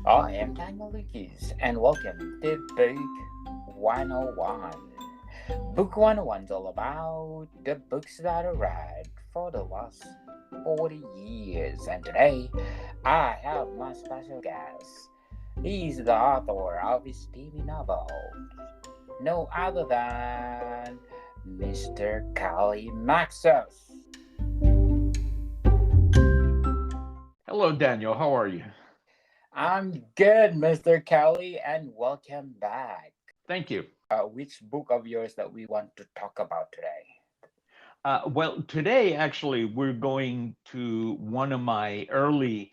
I am Daniel Lucas, and welcome to Book 101. Book 101 is all about the books that I read for the last 40 years, and today I have my special guest. He's the author of his TV novel, no other than Mr. Kalimaxos. Hello, Daniel. How are you? I'm good, Mr. Kelly, and welcome back. Thank you. Which book of yours that we want to talk about today? Well, today, actually, we're going to one of my early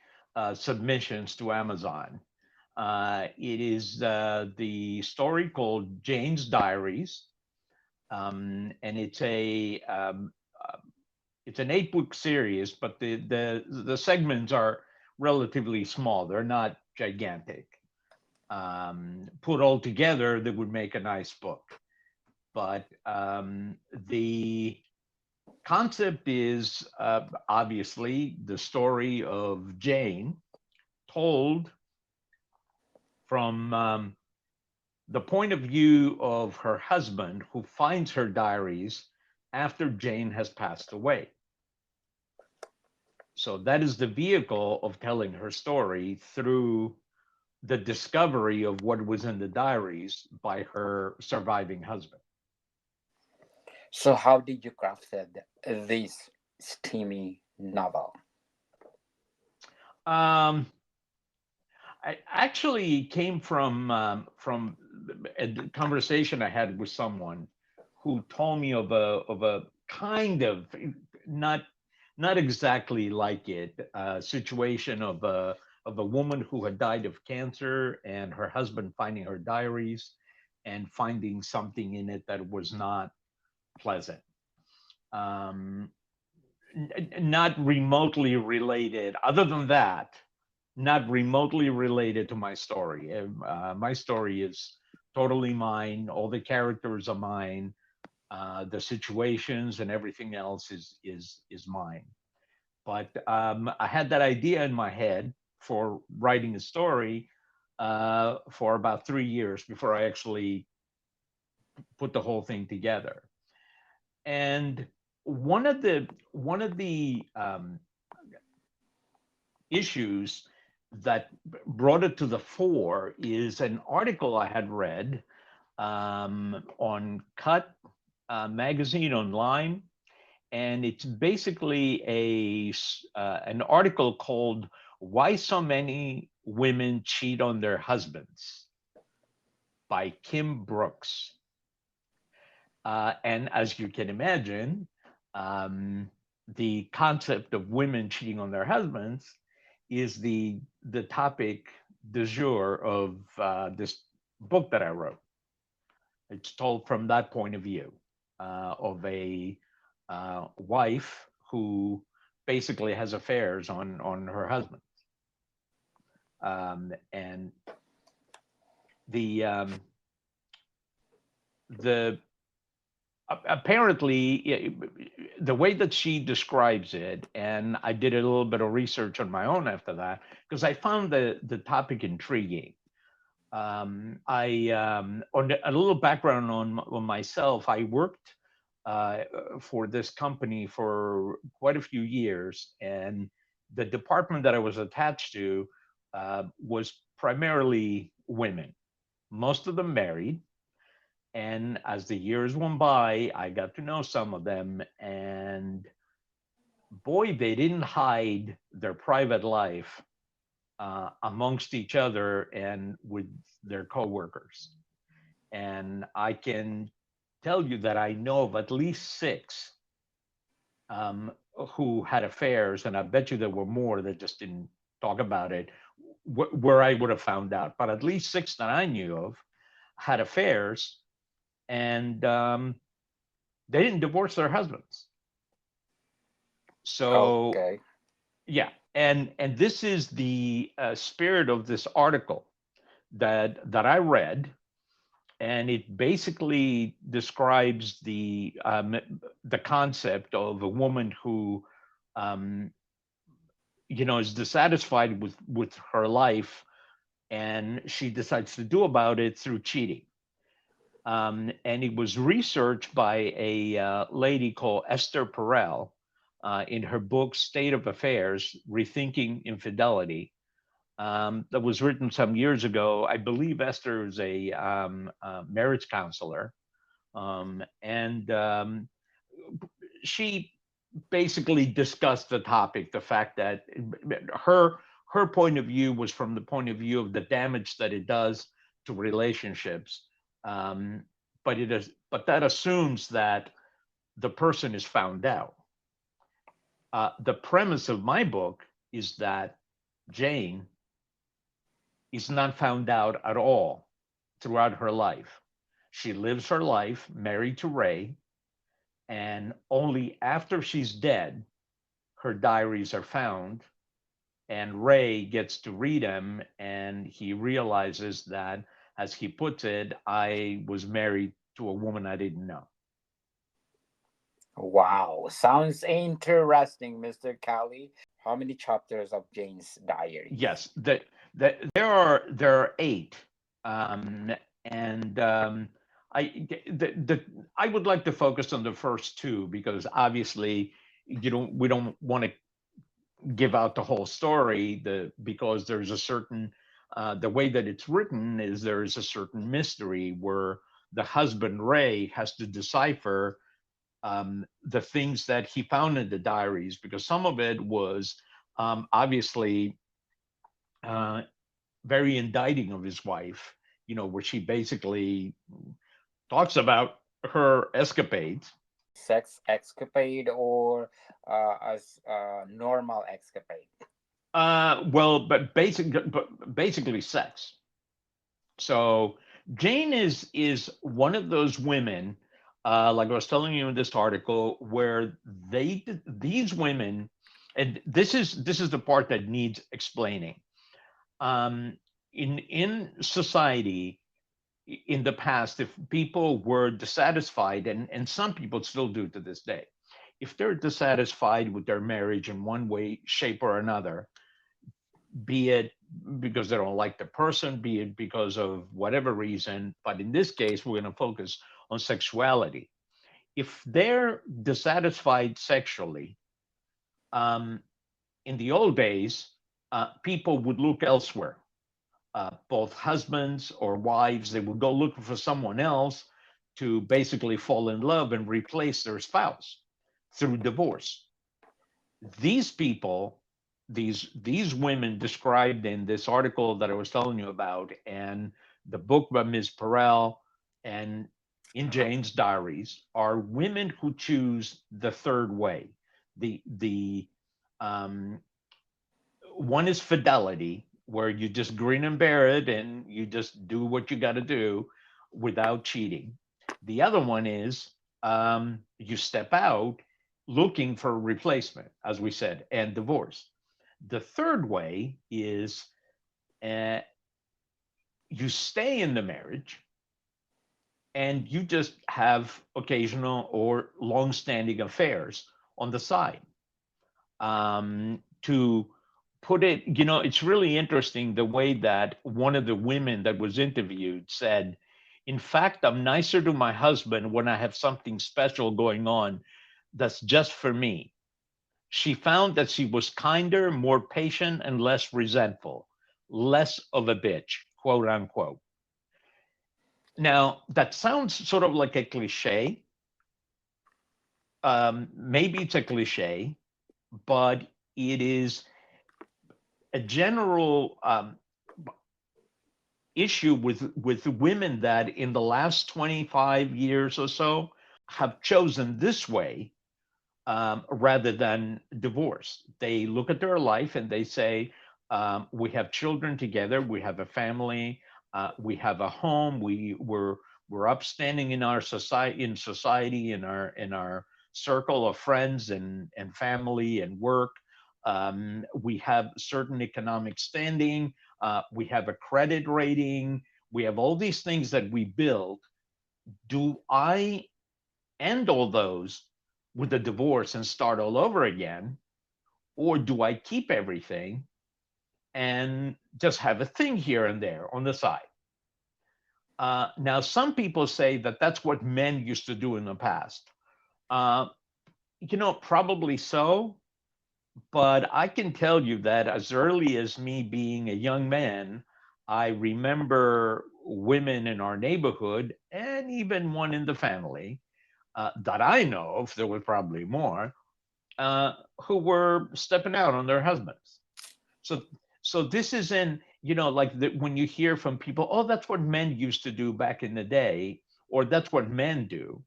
submissions to Amazon. It is the story called Jane's Diaries, and uh, it's an 8 book series, but the segments are relatively small. They're not gigantic. Put all together, they would make a nice book. But the concept is obviously the story of Jane told from the point of view of her husband, who finds her diaries after Jane has passed away. So that is the vehicle of telling her story through the discovery of what was in the diaries by her surviving husband. So, how did you craft this steamy novel? Um, I actually came from a conversation I had with someone who told me of a kind of not not exactly like it situation of a woman who had died of cancer and her husband finding her diaries and finding something in it that was not pleasant. Um, Not remotely related. Other than that, not remotely related to my story. My story is totally mine. All the characters are mine. The situations and everything else is mine. But I had that idea in my head for writing a story for about 3 years before I actually put the whole thing together. And one of the issues that brought it to the fore is an article I had read on Cut magazine online, and it's basically an article called "Why So Many Women Cheat on Their Husbands" by Kim Brooks. And as you can imagine, um, the concept of women cheating on their husbands is the topic du jour of this book that I wrote. It's told from that point of view of a wife who basically has affairs on her husband, and the the apparently the way that she describes it, and I did a little bit of research on my own after that because I found the topic intriguing. I On a little background on myself. I worked uh, for this company for quite a few years, and the department that I was attached to was primarily women, most of them married. And as the years went by, I got to know some of them, and boy, they didn't hide their private life amongst each other and with their coworkers. And I can tell you that I know of at least six um, who had affairs, and I bet you there were more that just didn't talk about it, where I would have found out. But at least six that I knew of had affairs, and they didn't divorce their husbands. So Okay. yeah, and this is the spirit of this article that I read, and it basically describes the concept of a woman who um, is dissatisfied with her life and she decides to do about it through cheating. And it was researched by a lady called Esther Perel in her book State of Affairs: Rethinking Infidelity, that was written some years ago. I believe Esther is a marriage counselor, and she basically discussed the topic, the fact that her her point of view was from the point of view of the damage that it does to relationships. um, but that assumes that the person is found out. The premise of my book is that Jane is not found out at all throughout her life. She lives her life married to Ray, and only after she's dead her diaries are found, and Ray gets to read them, and he realizes that, as he puts it, I was married to a woman I didn't know. Wow, sounds interesting, Mr. Kali. How many chapters of Jane's diary? Yes, there are eight, um, and the I would like to focus on the first two because obviously we don't want to give out the whole story, because there's a certain the way that it's written is there is a certain mystery where the husband Ray has to decipher the things that he found in the diaries, because some of it was obviously uh, very indicting of his wife, where she basically talks about her escapades. Sex escapade or as normal escapade? Well, but basically sex. So Jane is one of those women, like I was telling you in this article, where these women, and this is the part that needs explaining. Um, in society, in the past, if people were dissatisfied, and some people still do to this day, if they're dissatisfied with their marriage in one way, shape, or another, be it because they don't like the person, be it because of whatever reason. But in this case, we're going to focus on sexuality. If they're dissatisfied sexually, um, in the old days, people would look elsewhere. Both husbands or wives, they would go looking for someone else to basically fall in love and replace their spouse through divorce. These people, these women described in this article that I was telling you about, and the book by Ms. Perel, and in Jane's diaries, are women who choose the third way. The um, One is fidelity, where you just grin and bear it and you just do what you got to do without cheating. The other one is you step out looking for a replacement, as we said, and divorce. The third way is uh, you stay in the marriage and you just have occasional or long-standing affairs on the side. To put it, it's really interesting the way that one of the women that was interviewed said, in fact, I'm nicer to my husband when I have something special going on that's just for me. She found that she was kinder, more patient, and less resentful, less of a bitch, quote unquote. Now, that sounds sort of like a cliche. Maybe it's a cliche, but it is a general issue with women that in the last 25 years or so have chosen this way, rather than divorce. They look at their life and they say, we have children together, we have a family, we have a home, we're upstanding in our society, in our circle of friends and family and work. We have certain economic standing, we have a credit rating, we have all these things that we build. Do I end all those with a divorce and start all over again? Or do I keep everything and just have a thing here and there on the side. Now, some people say that that's what men used to do in the past. Uh, probably so, but I can tell you that as early as me being a young man, I remember women in our neighborhood and even one in the family that I know of, there were probably more, uh, who were stepping out on their husbands. So, so this isn't, like when you hear from people, oh, that's what men used to do back in the day, or that's what men do.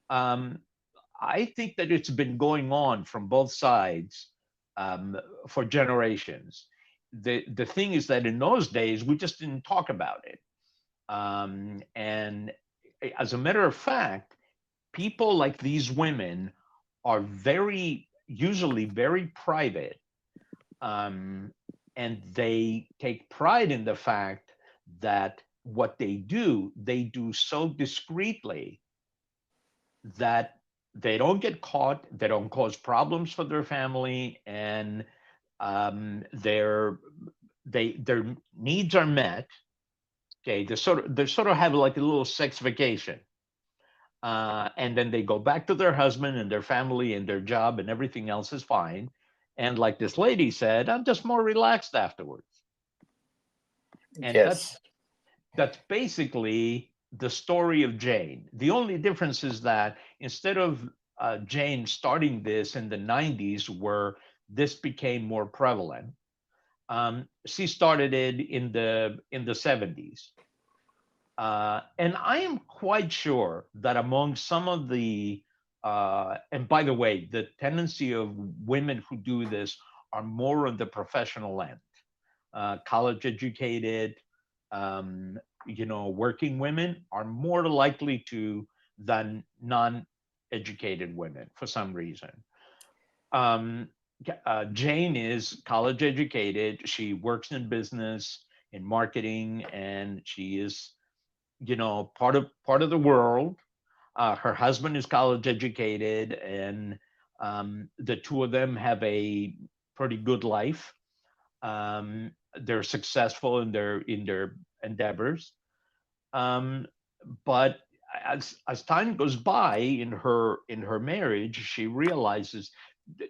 Um, I think that it's been going on from both sides for generations. The thing is that in those days we just didn't talk about it, and as a matter of fact, people like these women are very usually very private, um, and they take pride in the fact that what they do so discreetly that they don't get caught, they don't cause problems for their family, and their their needs are met. Okay, they sort of have like a little sex vacation, and then they go back to their husband and their family and their job, and everything else is fine. And like this lady said, I'm just more relaxed afterwards. And Yes. that's basically the story of Jane. The only difference is that instead of Jane starting this in the 90s, where this became more prevalent, she started it in the 70s. And I am quite sure that among some of and by the way, the tendency of women who do this are more on the professional end, college educated, um, working women are more likely to than non-educated women for some reason. Um, Jane is college educated. She works in business, in marketing, and she is, part of the world. Her husband is college educated, and the two of them have a pretty good life. They're successful in their endeavors, um, but as time goes by in her marriage, she realizes that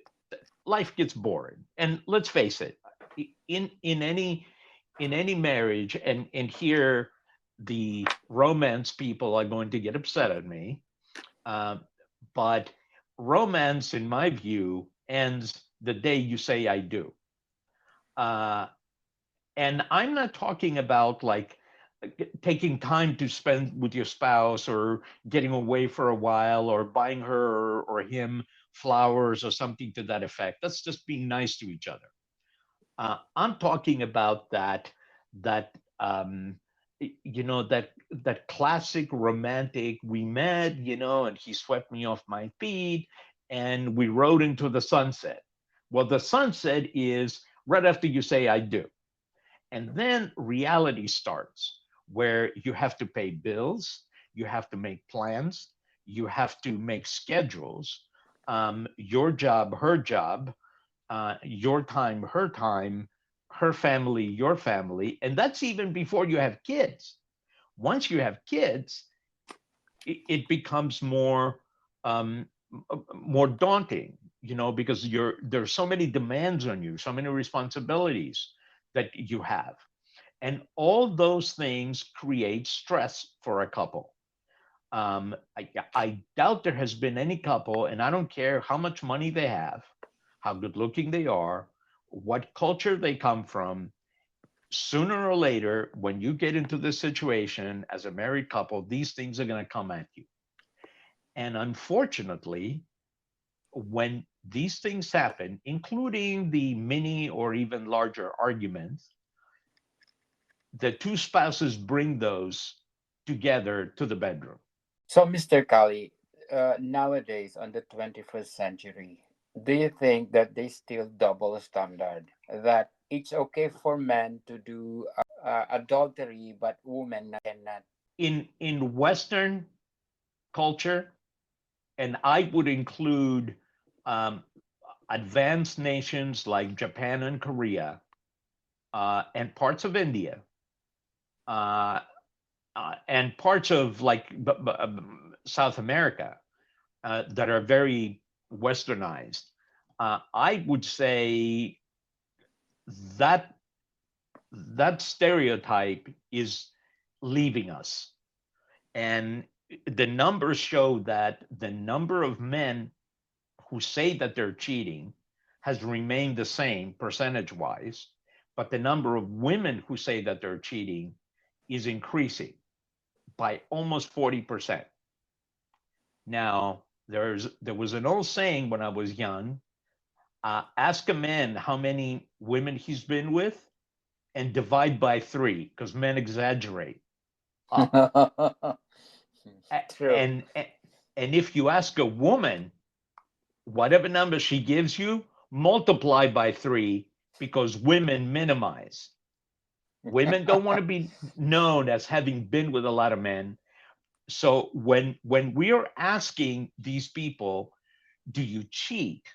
life gets boring. And let's face it, in any marriage, and here the romance people are going to get upset at me, uh, but romance, in my view, ends the day you say I do. Uh, and I'm not talking about like taking time to spend with your spouse or getting away for a while or buying her or him flowers or something to that effect. That's just being nice to each other. I'm talking about that that classic romantic. We met, and he swept me off my feet, and we rode into the sunset. Well, the sunset is right after you say I do. And then reality starts where you have to pay bills, you have to make plans, you have to make schedules, your job, her job, your time, her family, your family. And that's even before you have kids. Once you have kids, it becomes um, more daunting, because there's so many demands on you, so many responsibilities that you have. And all those things create stress for a couple. I doubt there has been any couple, and I don't care how much money they have, how good looking they are, what culture they come from. Sooner or later, when you get into this situation as a married couple, these things are going to come at you. And unfortunately, when these things happen, including the mini or even larger arguments, the two spouses bring those together to the bedroom. So, Mr. Kali, nowadays on the 21st century, do you think that they still double standard? That it's okay for men to do adultery, but women cannot? In Western culture, and I would include um, advanced nations like Japan and Korea, and parts of India, uh, and parts of like South America that are very westernized, I would say that that stereotype is leaving us. And the numbers show that the number of men who say that they're cheating has remained the same percentage wise, but the number of women who say that they're cheating is increasing by almost 40%. Now, there was an old saying when I was young, ask a man how many women he's been with and divide by three, because men exaggerate. Uh, True. and and if you ask a woman whatever number she gives you, multiply by three, because women minimize. Women don't want to be known as having been with a lot of men. So when we are asking these people, do you cheat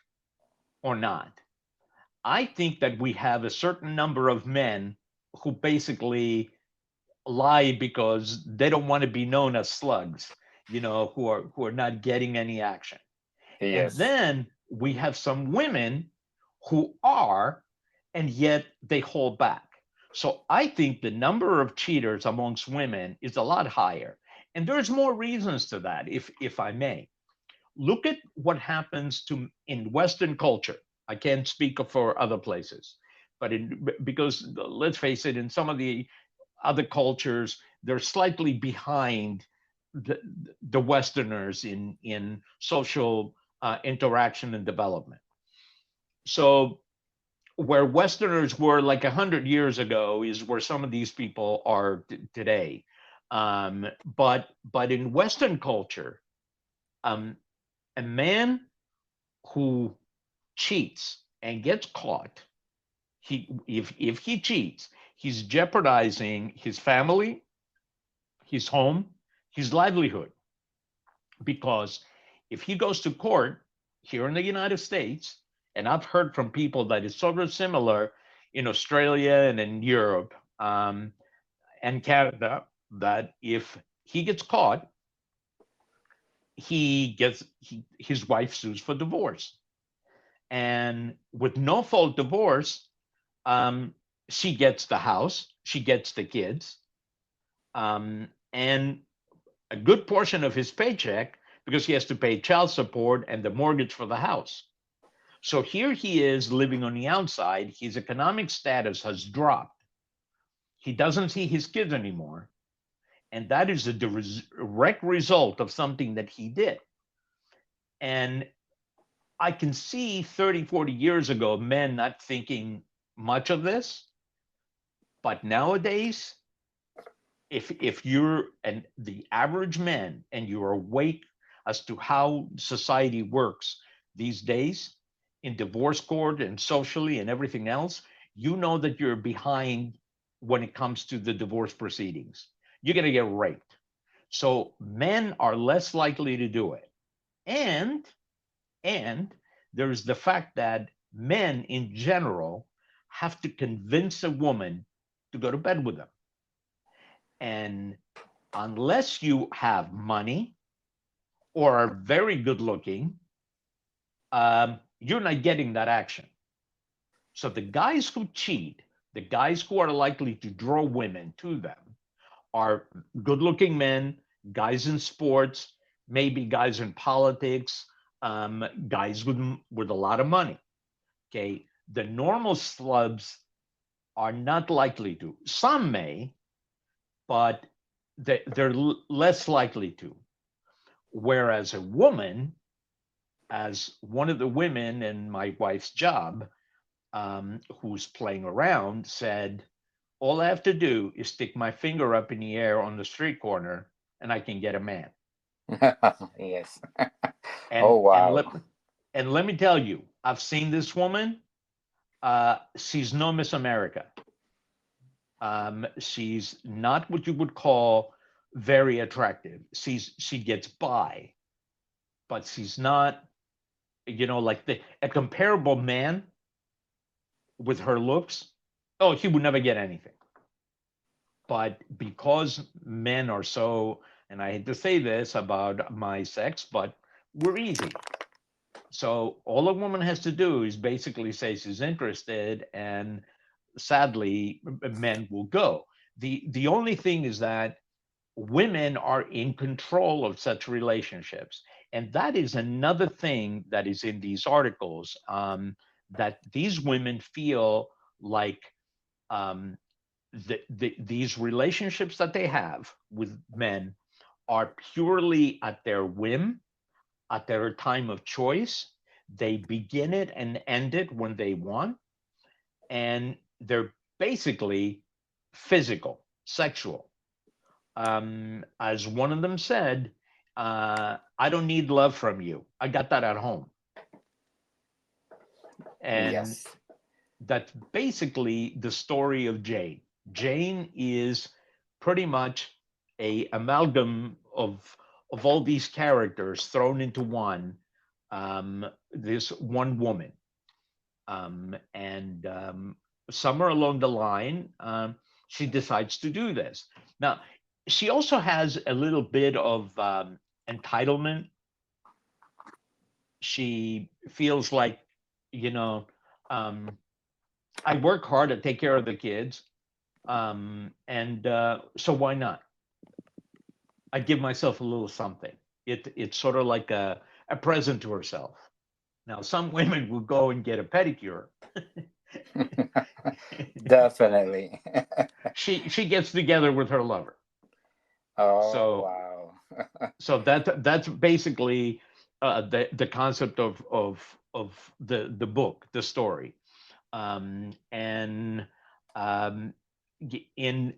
or not? I think that we have a certain number of men who basically lie because they don't want to be known as slugs, who are not getting any action. And Yes. then we have some women who are, and yet they hold back. So I think the number of cheaters amongst women is a lot higher. And there's more reasons to that, if I may. Look at what happens to in Western culture. I can't speak for other places, but because let's face it, in some of the other cultures, they're slightly behind the, the Westerners in social interaction and development. So where Westerners were like 100 years ago is where some of these people are today. But in Western culture, um, a man who cheats and gets caught, if he cheats, he's jeopardizing his family, his home, his livelihood. Because if he goes to court here in the United States, and I've heard from people that it's sort of similar in Australia and in Europe, and Canada, that if he gets caught, his wife sues for divorce, and with no fault divorce, um, she gets the house, she gets the kids, and a good portion of his paycheck, because he has to pay child support and the mortgage for the house. So here he is living on the outside. His economic status has dropped. He doesn't see his kids anymore. And that is a direct result of something that he did. And I can see 30, 40 years ago, men not thinking much of this. But nowadays, if you're the average man and you're awake as to how society works these days in divorce court and socially and everything else, you know that you're behind when it comes to the divorce proceedings. You're going to get raped. So men are less likely to do it. And and there's the fact that men in general have to convince a woman to go to bed with them. And unless you have money or are very good looking, you're not getting that action. So the guys who cheat, the guys who are likely to draw women to them, are good looking men, guys in sports, maybe guys in politics, guys with a lot of money. Okay. The normal slubs are not likely to. Some may, but they're less likely to. Whereas a woman, as one of the women in my wife's job, who's playing around, said, all I have to do is stick my finger up in the air on the street corner and I can get a man. Yes. And Oh and wow. let and let me tell you, I've seen this woman. She's no Miss America. She's not what you would call very attractive. She gets by, but she's not, like a comparable man with her looks. Oh, he would never get anything. But because men are so, and I hate to say this about my sex, but we're easy. So all a woman has to do is basically say she's interested, and sadly, men will go. The only thing is that women are in control of such relationships, and that is another thing that is in these articles, that these women feel like, um, these relationships that they have with men are purely at their whim, at their time of choice. They begin it and end it when they want, and they're basically physical, sexual. As one of them said, I don't need love from you. I got that at home. And Yes. that's basically the story of Jane. Jane is pretty much a amalgam of all these characters thrown into one. This one woman, and somewhere along the line, she decides to do this. Now, she also has a little bit of entitlement. She feels like, you know, um, I work hard to take care of the kids, and so why not? I give myself a little something. It's sort of like a present to herself. Now, some women will go and get a pedicure. Definitely. She gets together with her lover. Oh, So wow. that's basically the concept of the book, the story, and um, in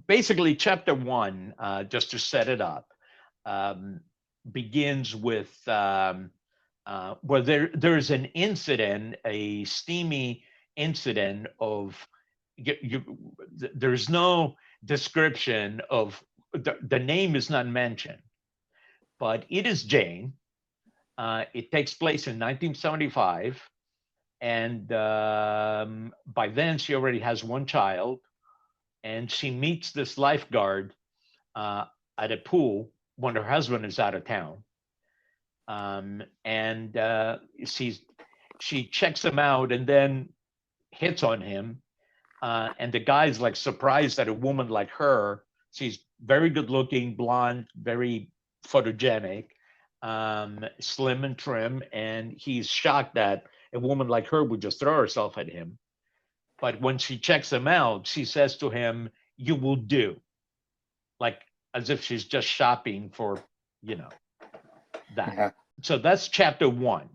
basically chapter one, just to set it up, um, begins with, where there's an incident, a steamy incident of, there's no description of, the name is not mentioned, but it is Jane. It takes place in 1975, and by then she already has one child, and she meets this lifeguard uh, at a pool when her husband is out of town, and she checks him out and then hits on him, and the guy's like surprised that a woman like her, she's very good looking, blonde, very photogenic, slim and trim, and he's shocked that a woman like her would just throw herself at him. But when she checks him out, she says to him, "You will do," like as if she's just shopping for, you know, that. So that's chapter one.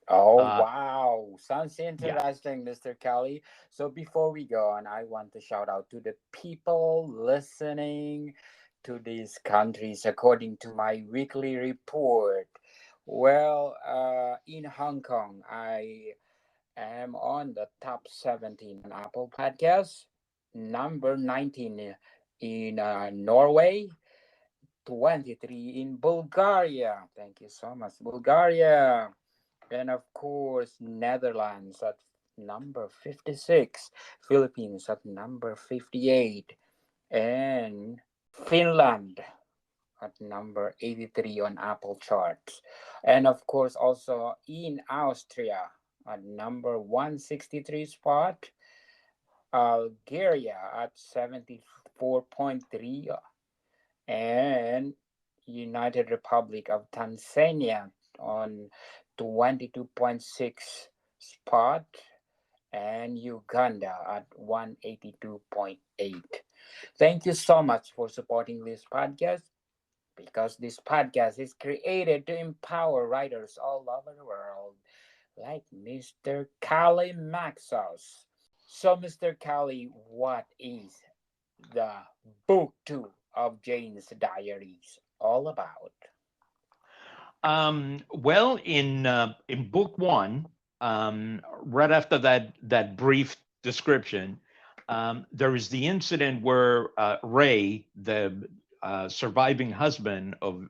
Oh, Uh, wow. Sounds yeah. interesting, Mr. Kelly. So before we go on, I want to shout out to the people listening to these countries according to my weekly report. Well, in Hong Kong, I am on the top 17 on Apple Podcasts, number 19 in Norway, 23 in Bulgaria. Thank you so much, Bulgaria. And of course, Netherlands at number 56, Philippines at number 58, and Finland at number 83 on Apple charts. And of course, also in Austria at number 163 spot, Bulgaria at 74.3, and United Republic of Tanzania on 22.6 spot, and Uganda at 182.8. Thank you so much for supporting this podcast, because this podcast is created to empower writers all over the world like Mr. Kalimaxos. So, Mr. Kali, what is the book two of Jane's Diaries all about? Well, in book one, right after that brief description, there is the incident where Ray, the surviving husband of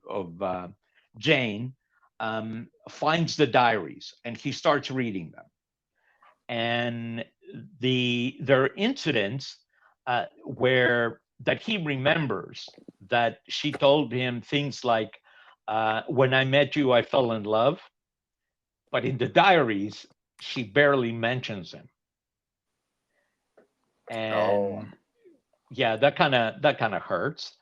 Jane, finds the diaries and he starts reading them. and there are incidents where that he remembers that she told him things like, "When I met you, I fell in love," but in the diaries, she barely mentions him, Oh. and yeah, that kind of hurts.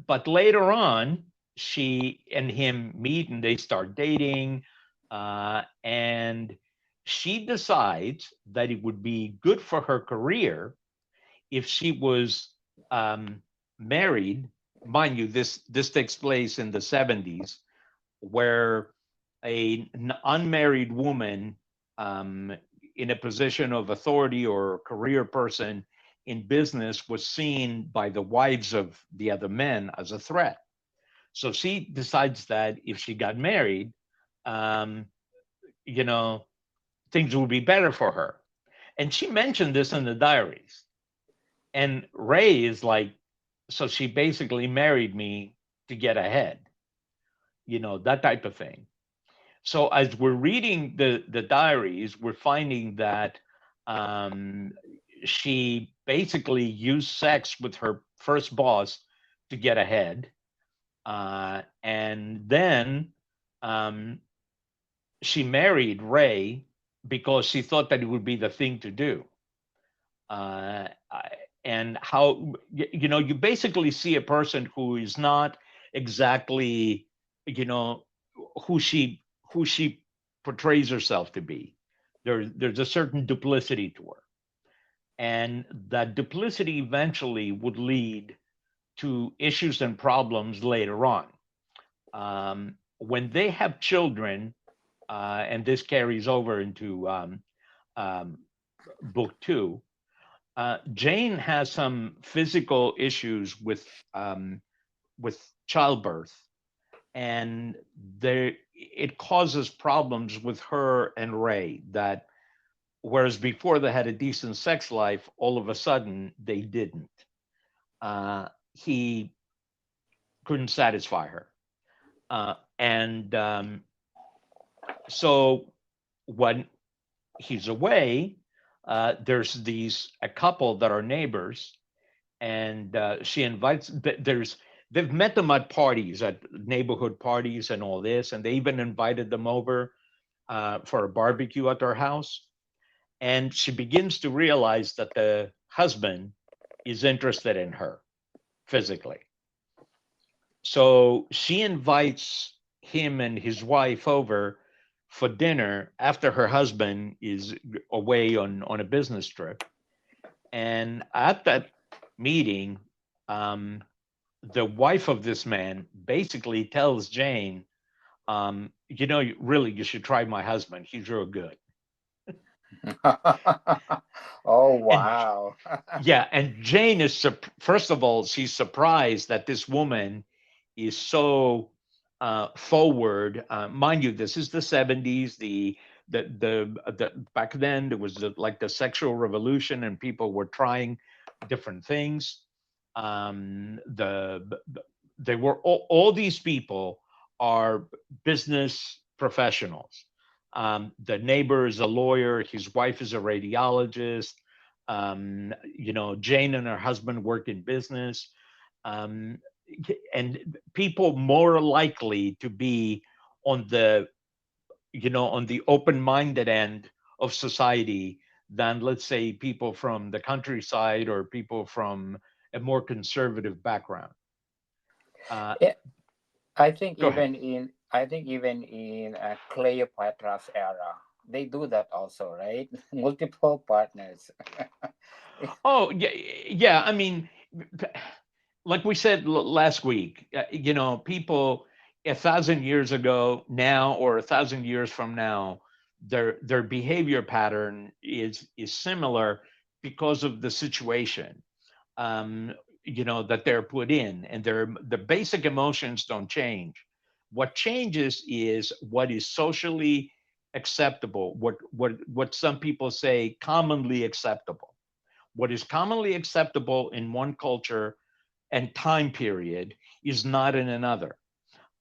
But later on, she and him meet and they start dating, and she decides that it would be good for her career if she was um, married. Mind you, this takes place in the 70s, where an unmarried woman um, in a position of authority or career person in business was seen by the wives of the other men as a threat. So she decides that if she got married, um, you know, things would be better for her. And she mentioned this in the diaries. And Ray is like, so she basically married me to get ahead, that type of thing. So as we're reading the diaries, we're finding that um, she basically used sex with her first boss to get ahead, and then um, she married Ray because she thought that it would be the thing to do. Uh, and how you basically see a person who is not exactly you know who she portrays herself to be. There's a certain duplicity to her, and that duplicity eventually would lead to issues and problems later on. When they have children, and this carries over into um, book two. Jane has some physical issues with childbirth, and there it causes problems with her and Ray. That whereas before they had a decent sex life, all of a sudden they didn't. He couldn't satisfy her, and so when he's away, there's these a couple that are neighbors, and she invites. They've met them at parties, at neighborhood parties, and all this, and they even invited them over for a barbecue at their house. And she begins to realize that the husband is interested in her physically. So she invites him and his wife over for dinner after her husband is away on a business trip. And at that meeting, um, the wife of this man basically tells Jane, really, you should try my husband. He's real good. Oh, And wow. yeah, and Jane is first of all, she's surprised that this woman is so forward. Mind you, this is the 70s. The back then there was like the sexual revolution, and people were trying different things. They were all these people are business professionals. The neighbor is a lawyer. His wife is a radiologist. Jane and her husband work in business, um, and people more likely to be on the on the open-minded end of society than, let's say, people from the countryside or people from a more conservative background. Uh, Yeah, I think Go ahead. even in Cleopatra's era, they do that also, right? Multiple partners. Oh, yeah, yeah. I mean, like we said last week, people 1,000 years ago now or 1,000 years from now, their behavior pattern is similar because of the situation, um, that they're put in, and the basic emotions don't change. What changes is what is socially acceptable, what some people say commonly acceptable. What is commonly acceptable in one culture and time period is not in another.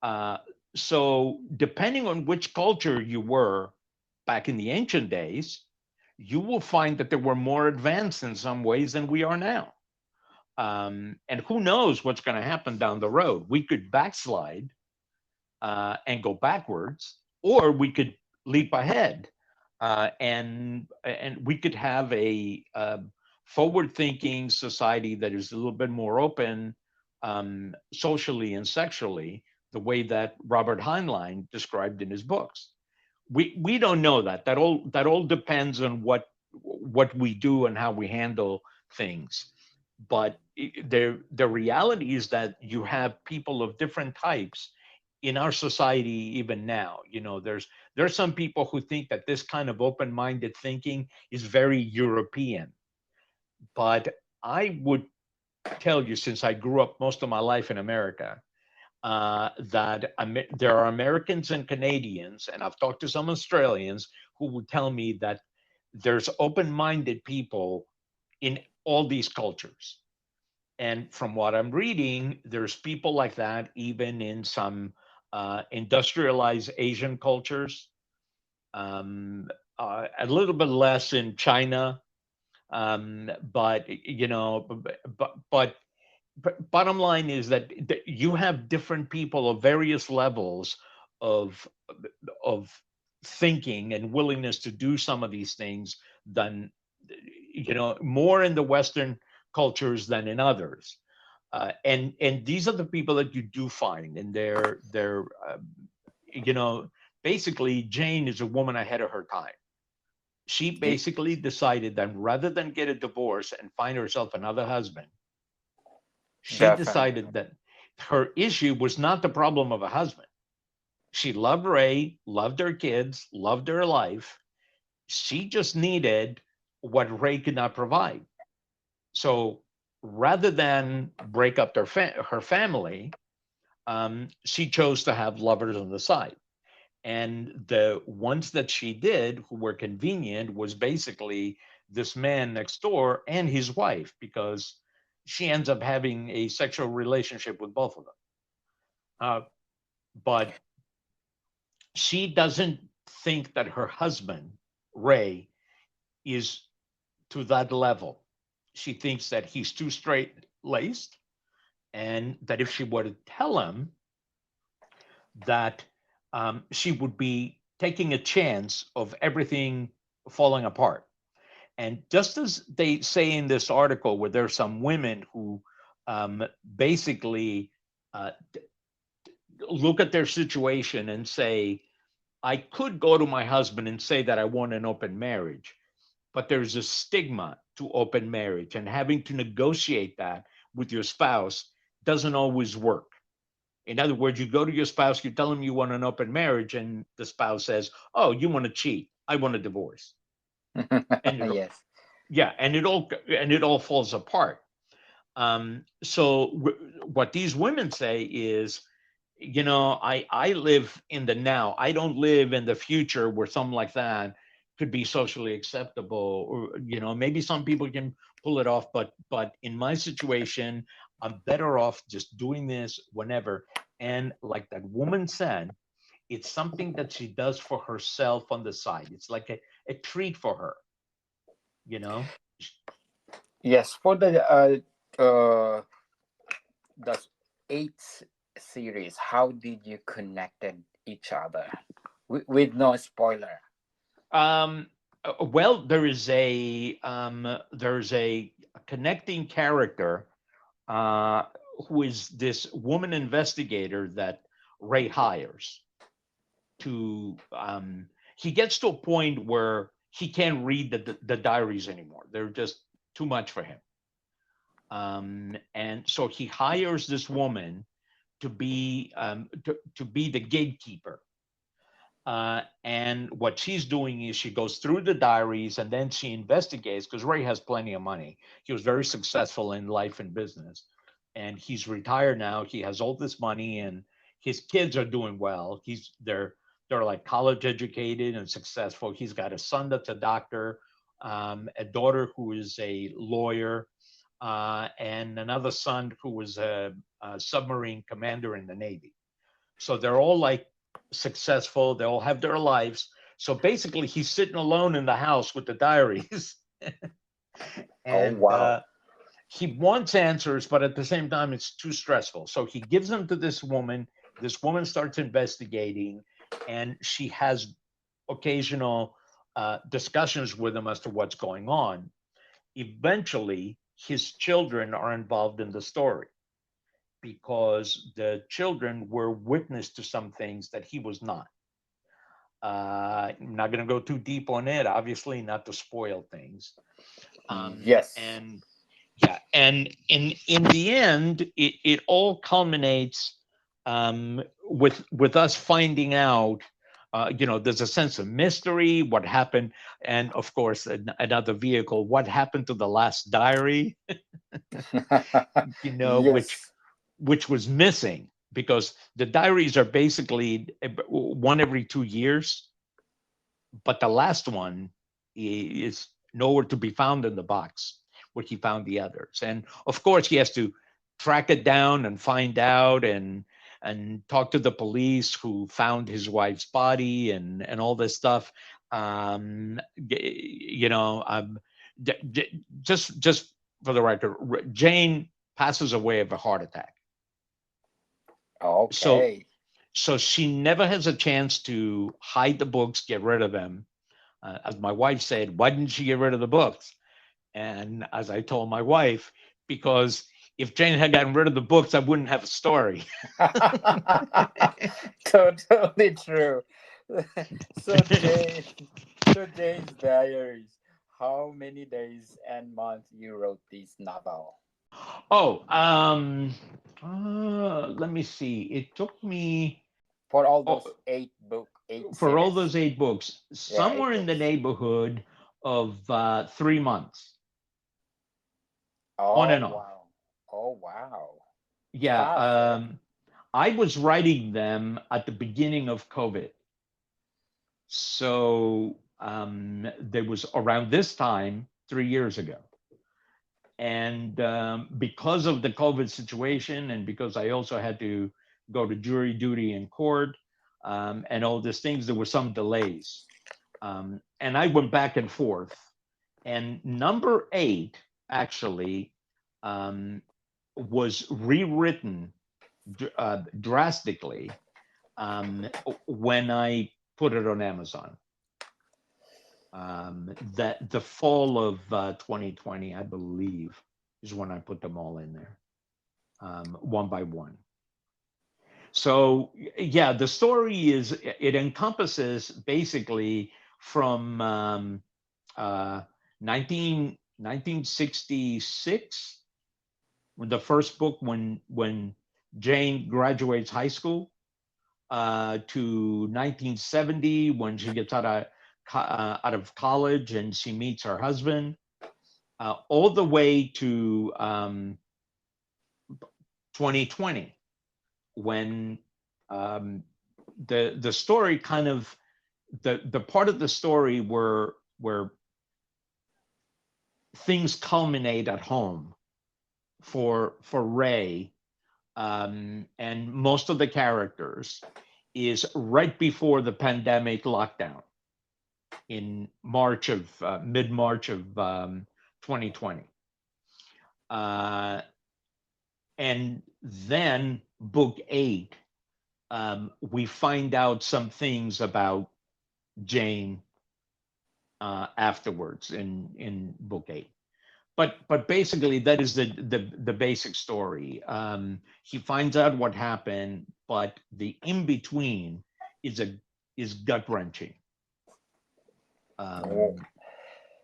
Uh, so, depending on which culture you were back in the ancient days, you will find that they were more advanced in some ways than we are now. And who knows what's going to happen down the road? We could backslide and go backwards, or we could leap ahead, and we could have a forward-thinking society that is a little bit more open, socially and sexually, the way that Robert Heinlein described in his books. We don't know that. That all depends on what we do and how we handle things. But the reality is that you have people of different types in our society even now. There's some people who think that this kind of open-minded thinking is very European. But I would tell you, since I grew up most of my life in America, that there are Americans and Canadians, and I've talked to some Australians who would tell me that there's open-minded people in all these cultures. And from what I'm reading, there's people like that even in some industrialized Asian cultures, a little bit less in China. But bottom line is that you have different people of various levels of of thinking and willingness to do some of these things than more in the Western cultures than in others. And these are the people that you do find, and they're you know basically Jane is a woman ahead of her time. She Ye- basically decided that rather than get a divorce and find herself another husband, she Definitely. decided that her issue was not the problem of a husband. She loved Ray, loved her kids, loved her life. She just needed what Ray could not provide. So rather than break up her family, she chose to have lovers on the side. And the ones that she did who were convenient was basically this man next door and his wife, because she ends up having a sexual relationship with both of them. But she doesn't think that her husband, Ray, is to that level. She thinks that he's too straight laced, and that if she were to tell him that, she would be taking a chance of everything falling apart. And just as they say in this article, where there's some women who basically uh, look at their situation and say, I could go to my husband and say that I want an open marriage, but there's a stigma to open marriage, and having to negotiate that with your spouse doesn't always work. In other words, you go to your spouse, you tell them you want an open marriage, and the spouse says, "Oh, you want to cheat? I want a divorce," and Yes. yeah, and it all falls apart. So what these women say is, I live in the now. I don't live in the future where something like that could be socially acceptable, or maybe some people can pull it off, but in my situation, I'm better off just doing this whenever. And like that woman said, it's something that she does for herself on the side. It's like a treat for her, you know. Yes, for the eighth series, how did you connected each other with no spoiler? Um, well, there's a connecting character, uh, who is this woman investigator that Ray hires to. He gets to a point where he can't read the diaries anymore. They're just too much for him. And so he hires this woman to be the gatekeeper. And what she's doing is she goes through the diaries and then she investigates, because Ray has plenty of money. He was very successful in life and business, and he's retired now. He has all this money, and his kids are doing well. They're like college educated and successful. He's got a son that's a doctor, a daughter who is a lawyer, and another son who was a submarine commander in the Navy. So they're all like successful. They all have their lives. So basically, he's sitting alone in the house with the diaries, Oh and wow. he wants answers, but at the same time, it's too stressful. So he gives them to this woman. This woman starts investigating, and she has occasional discussions with him as to what's going on. Eventually, his children are involved in the story because the children were witness to some things that he was not. I'm not going to go too deep on it, obviously, not to spoil things. Yes. And yeah, and in the end, it all culminates with us finding out. There's a sense of mystery, what happened, and of course, another vehicle, what happened to the last diary, which Yes. was missing because the diaries are basically one every 2 years, but the last one is nowhere to be found in the box where he found the others. And of course, he has to track it down and find out and talk to the police who found his wife's body and all this stuff. You know, just for the record, Jane passes away of a heart attack. So Okay. so she never has a chance to hide the books, get rid of them. As my wife said, why didn't she get rid of the books? And as I told my wife, because if Jane had gotten rid of the books, I wouldn't have a story. Totally true. So Jane's Diaries. How many days and months you wrote this novel? Oh, let me see. It took me For all oh, those eight for all series. those 8 books, Yeah, eight somewhere in the books. neighborhood of 3 months, on Oh and off. wow. Oh wow. Yeah, Fast, eh? I was writing them at the beginning of COVID. So there was around this time 3 years ago. And because of the COVID situation, and because I also had to go to jury duty in court and all these things, there were some delays. And I went back and forth. And number 8 actually um, was rewritten drastically um, when I put it on Amazon. That the fall of 2020, I believe, is when I put them all in there, one by one. So yeah, the story is it encompasses basically from 1966, the first book when Jane graduates high school, to 1970 when she gets out of college and she meets her husband, all the way to 2020 when um, the story kind of the part of the story where things culminate at home for Ray and most of the characters is right before the pandemic lockdown in March of mid March of 2020. Uh, and then book 8, we find out some things about Jane afterwards in book 8. But basically, that is the basic story. He finds out what happened, but the in between is a is gut wrenching. Oh, Um,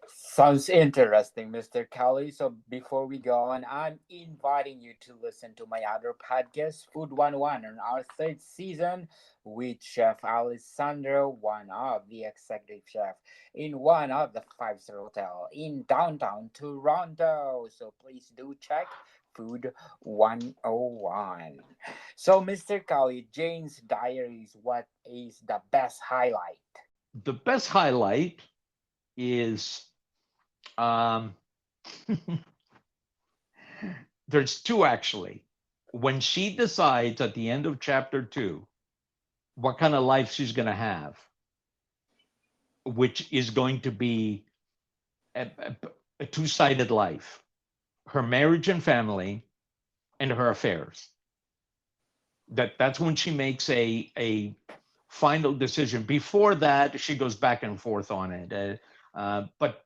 sounds interesting, Mr. Kelly. So before we go on, I'm inviting you to listen to my other podcast, Food 101, on our third season with Chef Alessandro, one of the executive chef in one of the five-star hotel in downtown Toronto. So please do check Food 101. So Mr. Kelly, Jane's Diaries, what is the best highlight? the best highlight is um, there's two actually. When she decides at the end of chapter 2 what kind of life she's going to have, which is going to be a two-sided life: her marriage and family, and her affairs. That's when she makes a final decision. Before that, she goes back and forth on it. But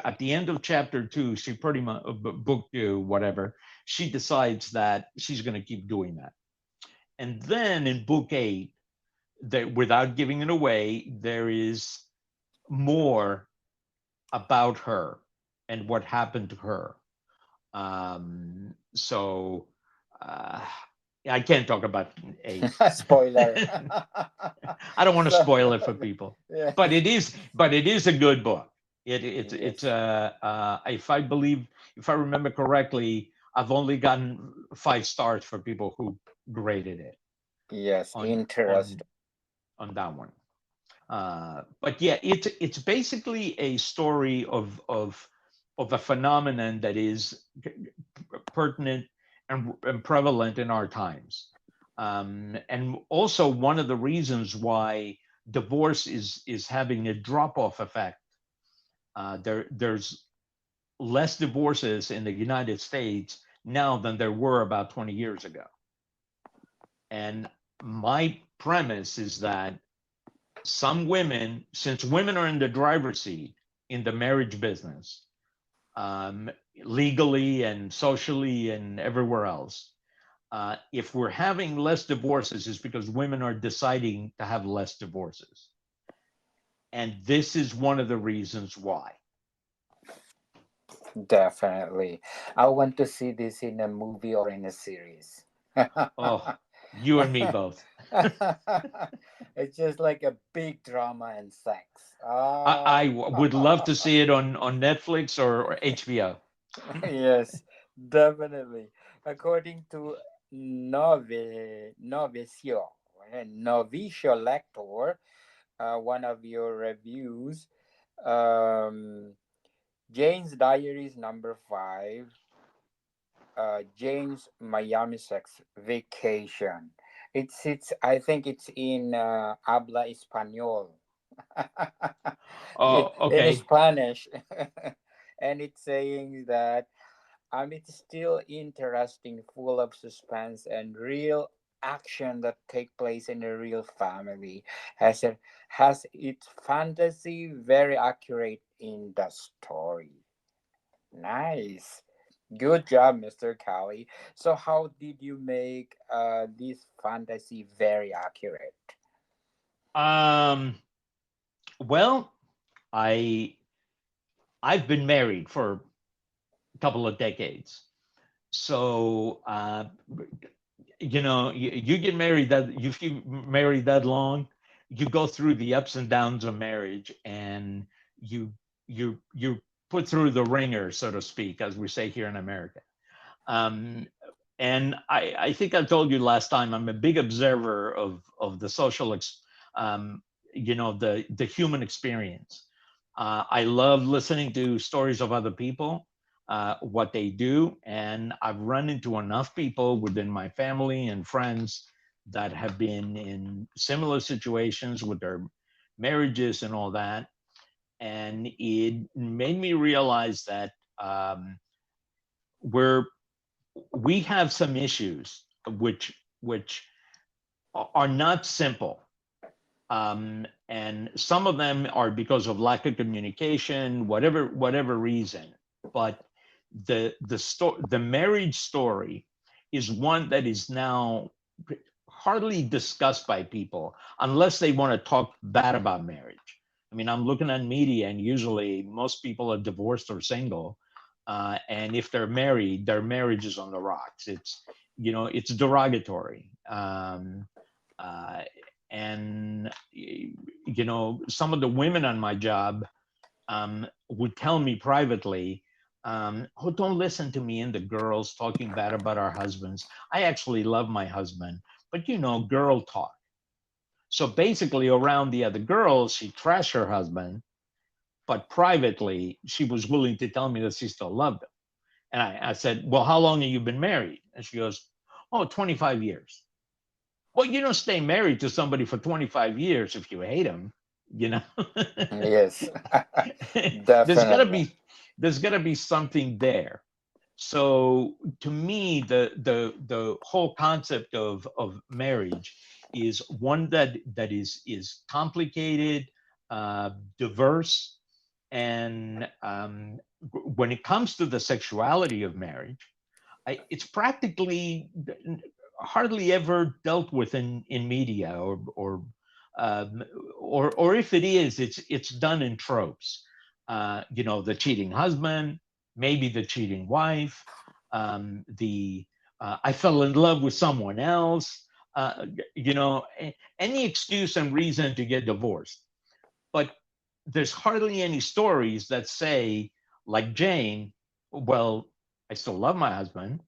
at the end of chapter two, she pretty much book two, whatever. She decides that she's going to keep doing that. And then in book eight, that without giving it away, there is more about her and what happened to her. So uh, I can't talk about eight. Spoiler. I don't want to So, spoil it for people, but yes, it is a good book. It's yes, if I believe, if I remember correctly, I've only gotten 5 stars for people who graded it yes, on on interesting. on that one. But yeah, it's basically a story of a phenomenon that is pertinent and prevalent in our times, and also one of the reasons why divorce is having a drop off effect. There's less divorces in the United States now than there were about 20 years ago, and my premise is that some women, since women are in the driver's seat in the marriage business, um, legally and socially and everywhere else, if we're having less divorces, it's because women are deciding to have less divorces. And this is one of the reasons why. Definitely. I want to see this in a movie or in a series. Oh, you and me both. It's just like a big drama and sex. I Oh, would love to see it on Netflix or HBO. yes, definitely. According to Novicio Lector, one of your reviews, um, Jane's Diaries number 5, Jane's Miami Sex Vacation. It's I think it's in habla español. Oh, In okay. Spanish. And it's saying that it's still interesting, full of suspense and real action that take place in a real family. Has its fantasy very accurate in the story. Nice. Good job, Mr. Kali. So how did you make this fantasy very accurate? Um, well, I I've been married for a couple of decades. So you get married that if you married that long, you go through the ups and downs of marriage, and you you put through the ringer, so to speak, as we say here in America. Um, and I think I told you last time, I'm a big observer of the social, the human experience. I love listening to stories of other people, what they do, and I've run into enough people within my family and friends that have been in similar situations with their marriages and all that, and it made me realize that we're we have some issues which are not simple, and some of them are because of lack of communication, whatever reason. But the marriage story is one that is now hardly discussed by people unless they want to talk bad about marriage. I mean, I'm looking at media, and usually most people are divorced or single, and if they're married, their marriage is on the rocks. It's derogatory. Uh, and some of the women on my job would tell me privately, oh, don't listen to me and the girls talking bad about our husbands. I actually love my husband, but girl talk. So basically, around the other girls, she trashed her husband, but privately, she was willing to tell me that she still loved him. And I said, well, how long have you been married? And she goes, oh, 25 years. Well, you don't stay married to somebody for 25 years if you hate him. you know. Yes. there's got to Definitely. be there's got to be something there. So to me, the whole concept of marriage is one that is complicated, diverse, and when it comes to the sexuality of marriage, it's practically hardly ever dealt with in media, um, or if it is, it's done in tropes. The cheating husband, maybe the cheating wife, the I fell in love with someone else. Any excuse and reason to get divorced. But there's hardly any stories that say, like Jane, well, I still love my husband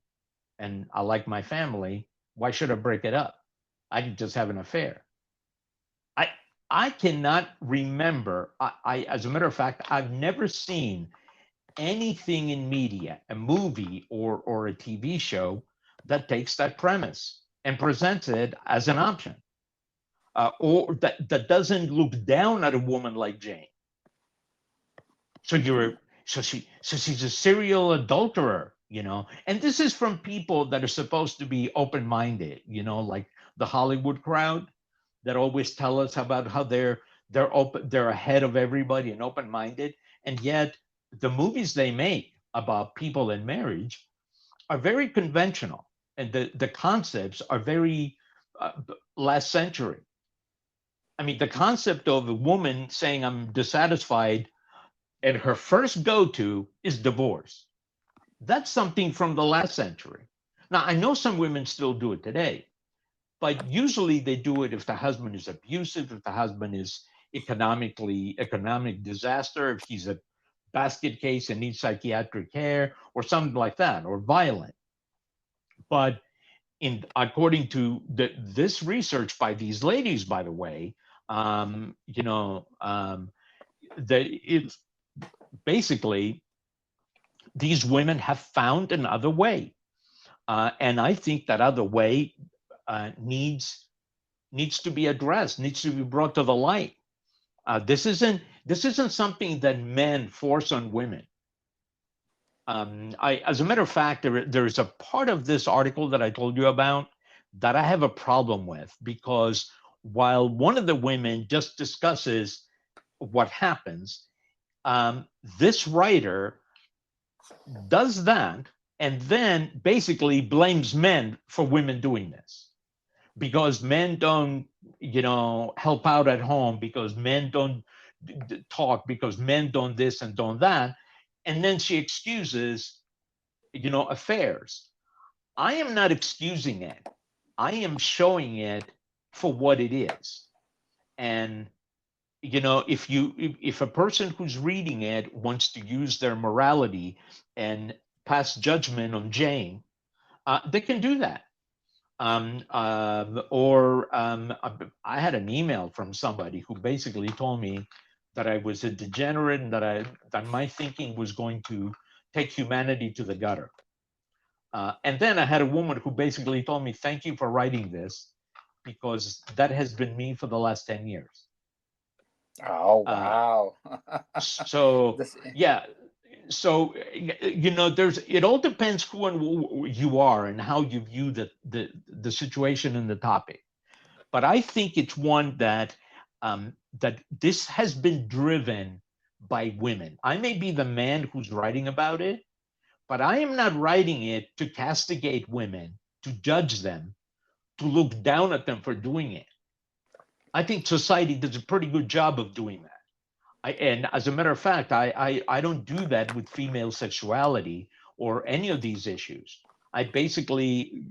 and I like my family. Why should I break it up? I could just have an affair. I I cannot remember. As a matter of fact, I've never seen anything in media, a movie or a TV show that takes that premise and presents it as an option, or that doesn't look down at a woman like Jane. So you're so she's a serial adulterer, and this is from people that are supposed to be open-minded, like the Hollywood crowd that always tell us about how they're ahead of everybody and open-minded, and yet the movies they make about people in marriage are very conventional, and the concepts are very uh, last century. I mean, the concept of a woman saying I'm dissatisfied and her first go-to is divorce. That's something from the last century. Now, I know some women still do it today, but usually they do it if the husband is abusive, if the husband is economic disaster, if he's a basket case and needs psychiatric care or something like that, or violent. But according to this research by these ladies, by the way, that it's basically these women have found another way, and I think that other way needs to be addressed, needs to be brought to the light. This isn't something that men force on women. As a matter of fact, there's a part of this article that I told you about that I have a problem with, because while one of the women just discusses what happens, um, this writer does that and then basically blames men for women doing this, because men don't help out at home, because men don't talk, because men don't this and don't that, and then she excuses affairs. I am not excusing it. I am showing it for what it is. And if a person who's reading it wants to use their morality and pass judgment on Jane, they can do that. Or I had an email from somebody who basically told me that I was a degenerate and that my thinking was going to take humanity to the gutter. And then I had a woman who basically told me, "Thank you for writing this, because that has been me for the last 10 years." Oh, Uh, wow. so This, yeah, so there's it all depends who and you are and how you view the situation and the topic. But I think it's one that this has been driven by women. I may be the man who's writing about it, but I am not writing it to castigate women, to judge them, to look down at them for doing it. I think society does a pretty good job of doing that. And as a matter of fact, I don't do that with female sexuality or any of these issues. I basically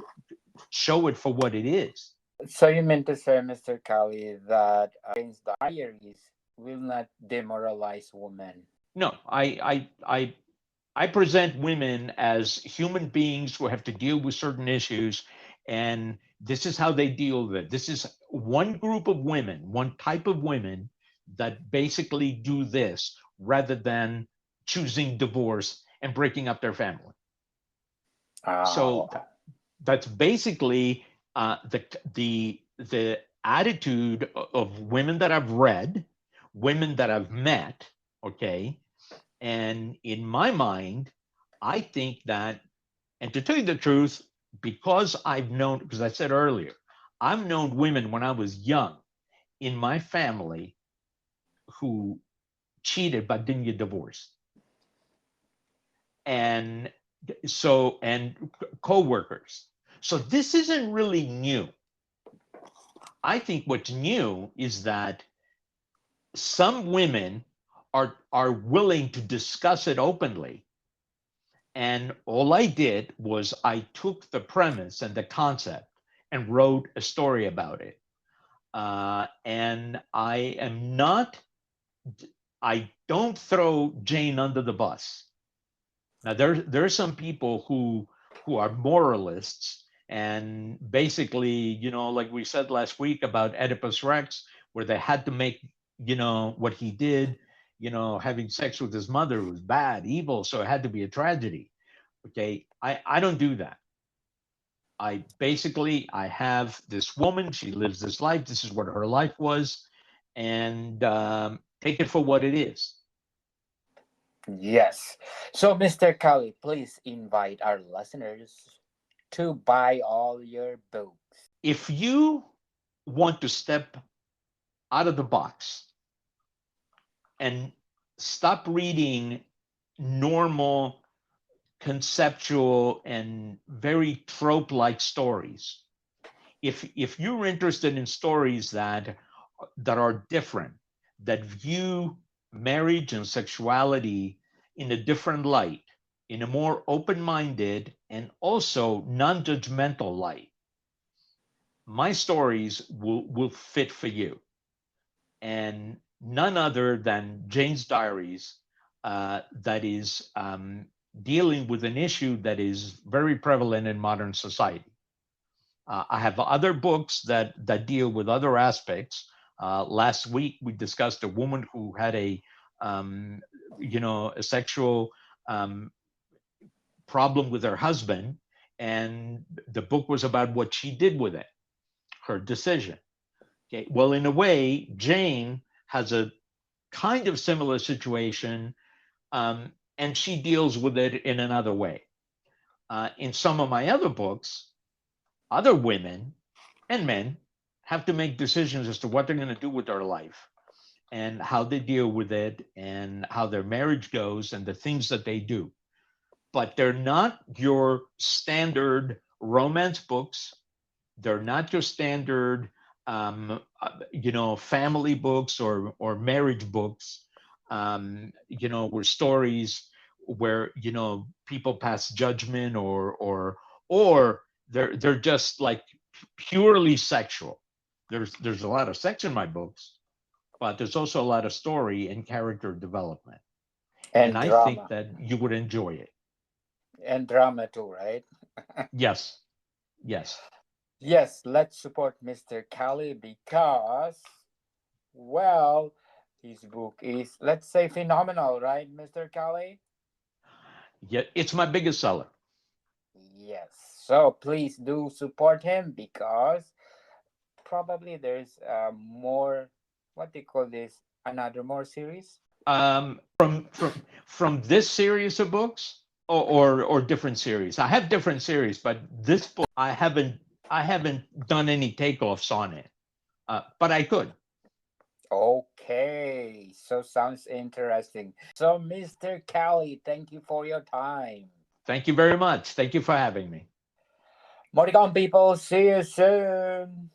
show it for what it is. so you meant to say, Mr. Kali, that Jane's diaries will not demoralize women. No, I present women as human beings who have to deal with certain issues, and this is how they deal with it. This is one group of women, one type of women that basically do this rather than choosing divorce and breaking up their family. Oh, So that's basically the attitude of women that I've read, women that I've met, okay? And in my mind, I think that, and to tell you the truth, because I've known, because I said earlier, I've known women when I was young in my family who cheated but didn't get divorced. And so, and co-workers. So this isn't really new. I think what's new is that some women are willing to discuss it openly. And all I did was I took the premise and the concept and wrote a story about it. And I am not, I don't throw Jane under the bus. Now there are some people who are moralists and basically, like we said last week about Oedipus Rex, where they had to make, what he did, having sex with his mother was bad, evil, so it had to be a tragedy. Okay, I don't do that. I have this woman, she lives this life, this is what her life was, and take it for what it is. Yes. So, Mr. Kali, please invite our listeners to buy all your books. If you want to step out of the box and stop reading normal, conceptual, and very trope like stories, if you're interested in stories that are different, that view marriage and sexuality in a different light, in a more open-minded and also non-judgmental light, my stories will fit for you. And none other than Jane's Diaries, that is dealing with an issue that is very prevalent in modern society. I have other books that deal with other aspects. Last week we discussed a woman who had um, a sexual um, problem with her husband, and the book was about what she did with it, her decision. Okay, well, in a way, Jane has a kind of similar situation, and she deals with it in another way. In some of my other books, other women and men have to make decisions as to what they're going to do with their life and how they deal with it and how their marriage goes and the things that they do. But they're not your standard romance books. They're not your standard, family books or marriage books. Where stories where people pass judgment or they're just like purely sexual. There's a lot of sex in my books, but there's also a lot of story and character development. And And I think drama. that you would enjoy it. And drama too, right? Yes, yes. Yes, let's support Mr. Kali because, well, his book is, let's say, phenomenal, right, Mr. Kali? Yeah, it's my biggest seller. Yes. So please do support him because probably there's more, what they call this, another more series. From this series of books or different series. I have different series, but this book I haven't done any takeoffs on it, but I could. Okay, so sounds interesting. So, Mr. Kali, thank you for your time. Thank you very much. Thank you for having me. Moricon people, see you soon.